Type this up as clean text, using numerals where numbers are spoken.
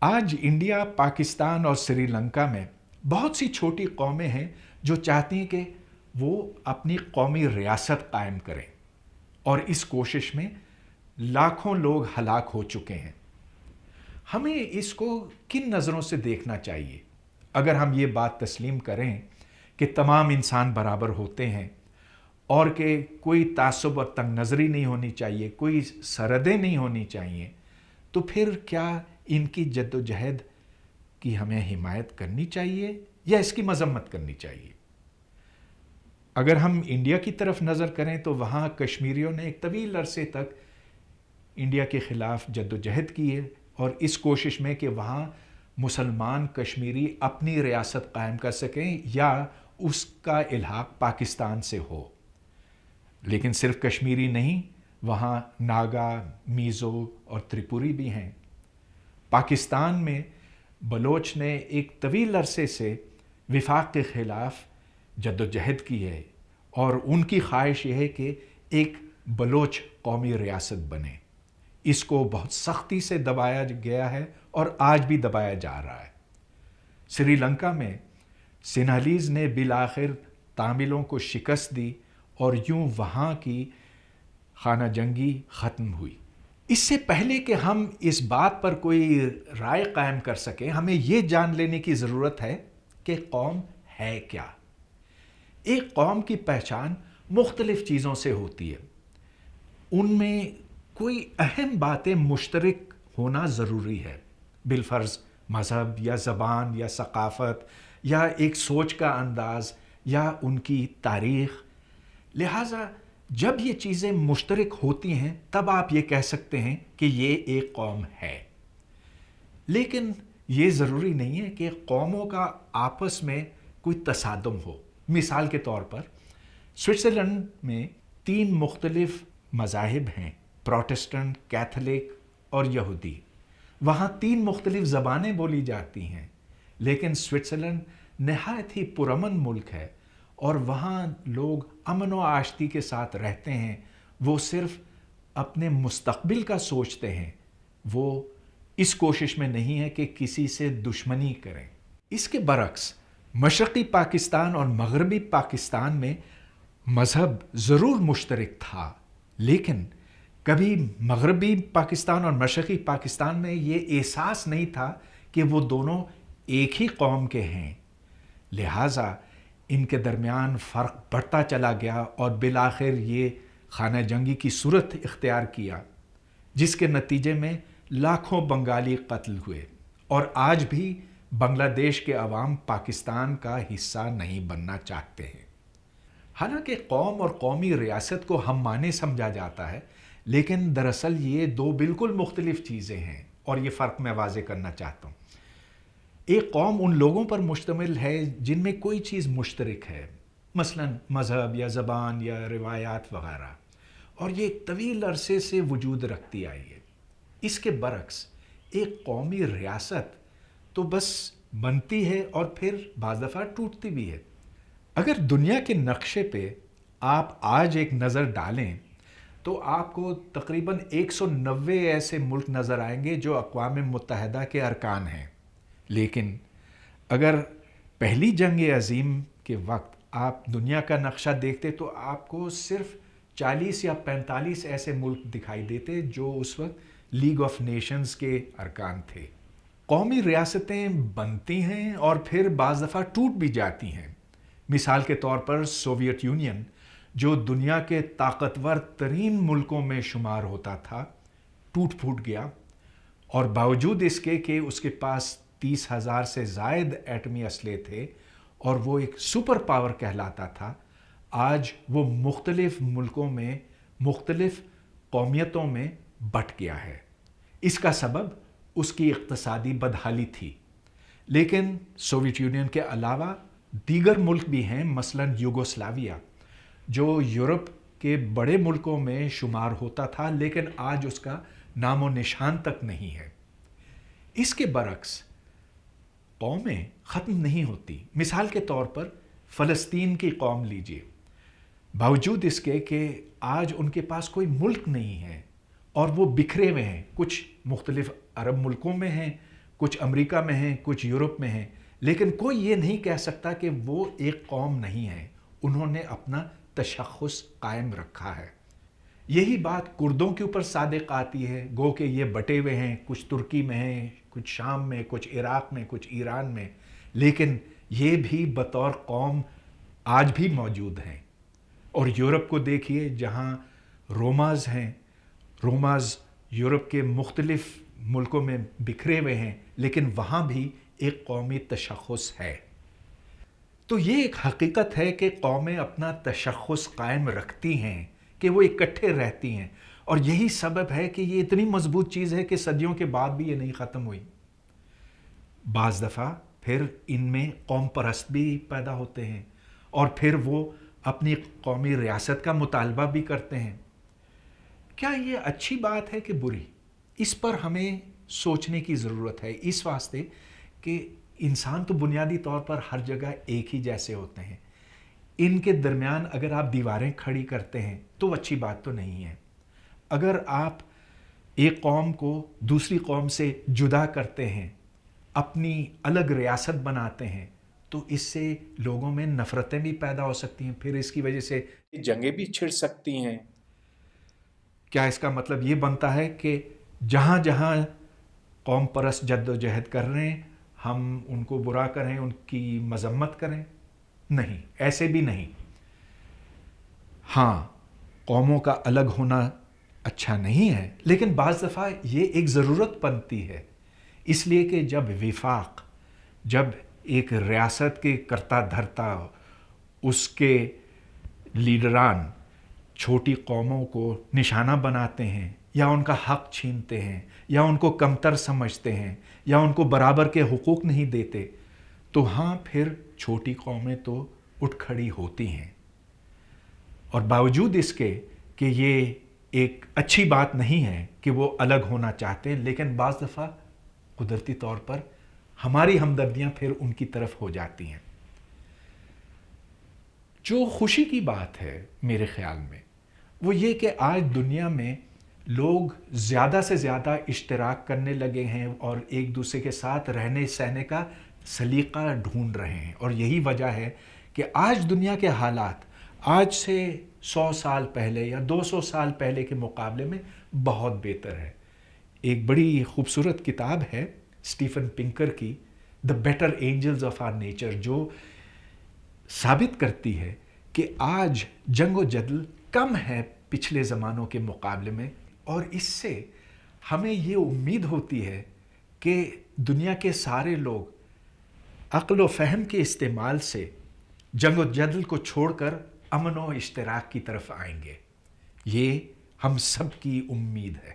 آج انڈیا، پاکستان اور سری لنکا میں بہت سی چھوٹی قومیں ہیں جو چاہتی ہیں کہ وہ اپنی قومی ریاست قائم کریں، اور اس کوشش میں لاکھوں لوگ ہلاک ہو چکے ہیں۔ ہمیں اس کو کن نظروں سے دیکھنا چاہیے؟ اگر ہم یہ بات تسلیم کریں کہ تمام انسان برابر ہوتے ہیں اور کہ کوئی تعصب اور تنگ نظری نہیں ہونی چاہیے، کوئی سرحدیں نہیں ہونی چاہیے، تو پھر کیا ان کی جد و جہد کی ہمیں حمایت کرنی چاہیے یا اس کی مذمت کرنی چاہیے؟ اگر ہم انڈیا کی طرف نظر کریں تو وہاں کشمیریوں نے ایک طویل عرصے تک انڈیا کے خلاف جد و جہد کی ہے، اور اس کوشش میں کہ وہاں مسلمان کشمیری اپنی ریاست قائم کر سکیں یا اس کا الحاق پاکستان سے ہو۔ لیکن صرف کشمیری نہیں، وہاں ناگا، میزو اور تریپوری بھی ہیں۔ پاکستان میں بلوچ نے ایک طویل عرصے سے وفاق کے خلاف جد و جہد کی ہے، اور ان کی خواہش یہ ہے کہ ایک بلوچ قومی ریاست بنے۔ اس کو بہت سختی سے دبایا گیا ہے اور آج بھی دبایا جا رہا ہے۔ سری لنکا میں سینہالیز نے بالآخر تاملوں کو شکست دی اور یوں وہاں کی خانہ جنگی ختم ہوئی۔ اس سے پہلے کہ ہم اس بات پر کوئی رائے قائم کر سکیں، ہمیں یہ جان لینے کی ضرورت ہے کہ قوم ہے کیا۔ ایک قوم کی پہچان مختلف چیزوں سے ہوتی ہے۔ ان میں کوئی اہم باتیں مشترک ہونا ضروری ہے، بالفرض مذہب یا زبان یا ثقافت یا ایک سوچ کا انداز یا ان کی تاریخ۔ لہٰذا جب یہ چیزیں مشترک ہوتی ہیں تب آپ یہ کہہ سکتے ہیں کہ یہ ایک قوم ہے۔ لیکن یہ ضروری نہیں ہے کہ قوموں کا آپس میں کوئی تصادم ہو۔ مثال کے طور پر سوئٹزرلینڈ میں 3 مختلف مذاہب ہیں، پروٹسٹنٹ، کیتھولک اور یہودی۔ وہاں 3 مختلف زبانیں بولی جاتی ہیں، لیکن سوئٹزرلینڈ نہایت ہی پرامن ملک ہے اور وہاں لوگ امن و آشتی کے ساتھ رہتے ہیں۔ وہ صرف اپنے مستقبل کا سوچتے ہیں، وہ اس کوشش میں نہیں ہے کہ کسی سے دشمنی کریں۔ اس کے برعکس مشرقی پاکستان اور مغربی پاکستان میں مذہب ضرور مشترک تھا، لیکن کبھی مغربی پاکستان اور مشرقی پاکستان میں یہ احساس نہیں تھا کہ وہ دونوں ایک ہی قوم کے ہیں۔ لہٰذا ان کے درمیان فرق بڑھتا چلا گیا اور بالآخر یہ خانہ جنگی کی صورت اختیار کیا، جس کے نتیجے میں لاکھوں بنگالی قتل ہوئے، اور آج بھی بنگلہ دیش کے عوام پاکستان کا حصہ نہیں بننا چاہتے ہیں۔ حالانکہ قوم اور قومی ریاست کو ہم معنی سمجھا جاتا ہے، لیکن دراصل یہ 2 بالکل مختلف چیزیں ہیں، اور یہ فرق میں واضح کرنا چاہتا ہوں۔ ایک قوم ان لوگوں پر مشتمل ہے جن میں کوئی چیز مشترک ہے، مثلا مذہب یا زبان یا روایات وغیرہ، اور یہ ایک طویل عرصے سے وجود رکھتی آئی ہے۔ اس کے برعکس ایک قومی ریاست تو بس بنتی ہے اور پھر بعض دفعہ ٹوٹتی بھی ہے۔ اگر دنیا کے نقشے پہ آپ آج ایک نظر ڈالیں تو آپ کو تقریباً 190 ایسے ملک نظر آئیں گے جو اقوام متحدہ کے ارکان ہیں، لیکن اگر پہلی جنگ عظیم کے وقت آپ دنیا کا نقشہ دیکھتے تو آپ کو صرف 40 یا 45 ایسے ملک دکھائی دیتے جو اس وقت لیگ آف نیشنز کے ارکان تھے۔ قومی ریاستیں بنتی ہیں اور پھر بعض دفعہ ٹوٹ بھی جاتی ہیں۔ مثال کے طور پر سوویت یونین جو دنیا کے طاقتور ترین ملکوں میں شمار ہوتا تھا، ٹوٹ پھوٹ گیا، اور باوجود اس کے کہ اس کے پاس 30,000 سے زائد ایٹمی اسلحے تھے اور وہ ایک سپر پاور کہلاتا تھا، آج وہ مختلف ملکوں میں مختلف قومیتوں میں بٹ گیا ہے۔ اس کا سبب اس کی اقتصادی بدحالی تھی۔ لیکن سوویت یونین کے علاوہ دیگر ملک بھی ہیں، مثلا یوگوسلاویا جو یورپ کے بڑے ملکوں میں شمار ہوتا تھا، لیکن آج اس کا نام و نشان تک نہیں ہے۔ اس کے برعکس قومیں ختم نہیں ہوتی۔ مثال کے طور پر فلسطین کی قوم لیجیے، باوجود اس کے کہ آج ان کے پاس کوئی ملک نہیں ہے اور وہ بکھرے ہوئے ہیں، کچھ مختلف عرب ملکوں میں ہیں، کچھ امریکہ میں ہیں، کچھ یورپ میں ہیں، لیکن کوئی یہ نہیں کہہ سکتا کہ وہ ایک قوم نہیں ہے. انہوں نے اپنا تشخص قائم رکھا ہے. یہی بات کردوں کے اوپر صادق آتی ہے، گو کہ یہ بٹے ہوئے ہیں، کچھ ترکی میں ہیں، کچھ شام میں، کچھ عراق میں، کچھ ایران میں، لیکن یہ بھی بطور قوم آج بھی موجود ہیں. اور یورپ کو دیکھیے جہاں روماز ہیں، روماز یورپ کے مختلف ملکوں میں بکھرے ہوئے ہیں، لیکن وہاں بھی ایک قومی تشخص ہے. تو یہ ایک حقیقت ہے کہ قومیں اپنا تشخص قائم رکھتی ہیں، کہ وہ اکٹھے رہتی ہیں، اور یہی سبب ہے کہ یہ اتنی مضبوط چیز ہے کہ صدیوں کے بعد بھی یہ نہیں ختم ہوئی. بعض دفعہ پھر ان میں قوم پرست بھی پیدا ہوتے ہیں، اور پھر وہ اپنی قومی ریاست کا مطالبہ بھی کرتے ہیں. کیا یہ اچھی بات ہے کہ بری؟ اس پر ہمیں سوچنے کی ضرورت ہے، اس واسطے کہ انسان تو بنیادی طور پر ہر جگہ ایک ہی جیسے ہوتے ہیں. ان کے درمیان اگر آپ دیواریں کھڑی کرتے ہیں تو اچھی بات تو نہیں ہے. اگر آپ ایک قوم کو دوسری قوم سے جدا کرتے ہیں، اپنی الگ ریاست بناتے ہیں، تو اس سے لوگوں میں نفرتیں بھی پیدا ہو سکتی ہیں، پھر اس کی وجہ سے جنگیں بھی چھڑ سکتی ہیں. کیا اس کا مطلب یہ بنتا ہے کہ جہاں جہاں قوم پرست جد و جہد کر رہے ہیں ہم ان کو برا کریں، ان کی مذمت کریں؟ نہیں، ایسے بھی نہیں. ہاں، قوموں کا الگ ہونا اچھا نہیں ہے، لیکن بعض دفعہ یہ ایک ضرورت بنتی ہے، اس لیے کہ جب وفاق، جب ایک ریاست کے کرتا دھرتا، اس کے لیڈران چھوٹی قوموں کو نشانہ بناتے ہیں، یا ان کا حق چھینتے ہیں، یا ان کو کمتر سمجھتے ہیں، یا ان کو برابر کے حقوق نہیں دیتے، تو ہاں پھر چھوٹی قومیں تو اٹھ کھڑی ہوتی ہیں. اور باوجود اس کے کہ یہ ایک اچھی بات نہیں ہے کہ وہ الگ ہونا چاہتے ہیں، لیکن بعض دفعہ قدرتی طور پر ہماری ہمدردیاں پھر ان کی طرف ہو جاتی ہیں. جو خوشی کی بات ہے میرے خیال میں وہ یہ کہ آج دنیا میں لوگ زیادہ سے زیادہ اشتراک کرنے لگے ہیں اور ایک دوسرے کے ساتھ رہنے سہنے کا سلیقہ ڈھونڈ رہے ہیں. اور یہی وجہ ہے کہ آج دنیا کے حالات آج سے 100 سال پہلے یا 200 سال پہلے کے مقابلے میں بہت بہتر ہے. ایک بڑی خوبصورت کتاب ہے اسٹیفن پنکر کی، the better angels of our nature, جو ثابت کرتی ہے کہ آج جنگ و جدل کم ہے پچھلے زمانوں کے مقابلے میں. اور اس سے ہمیں یہ امید ہوتی ہے کہ دنیا کے سارے لوگ عقل و فہم کے استعمال سے جنگ و جدل کو چھوڑ کر امن و اشتراک کی طرف آئیں گے. یہ ہم سب کی امید ہے.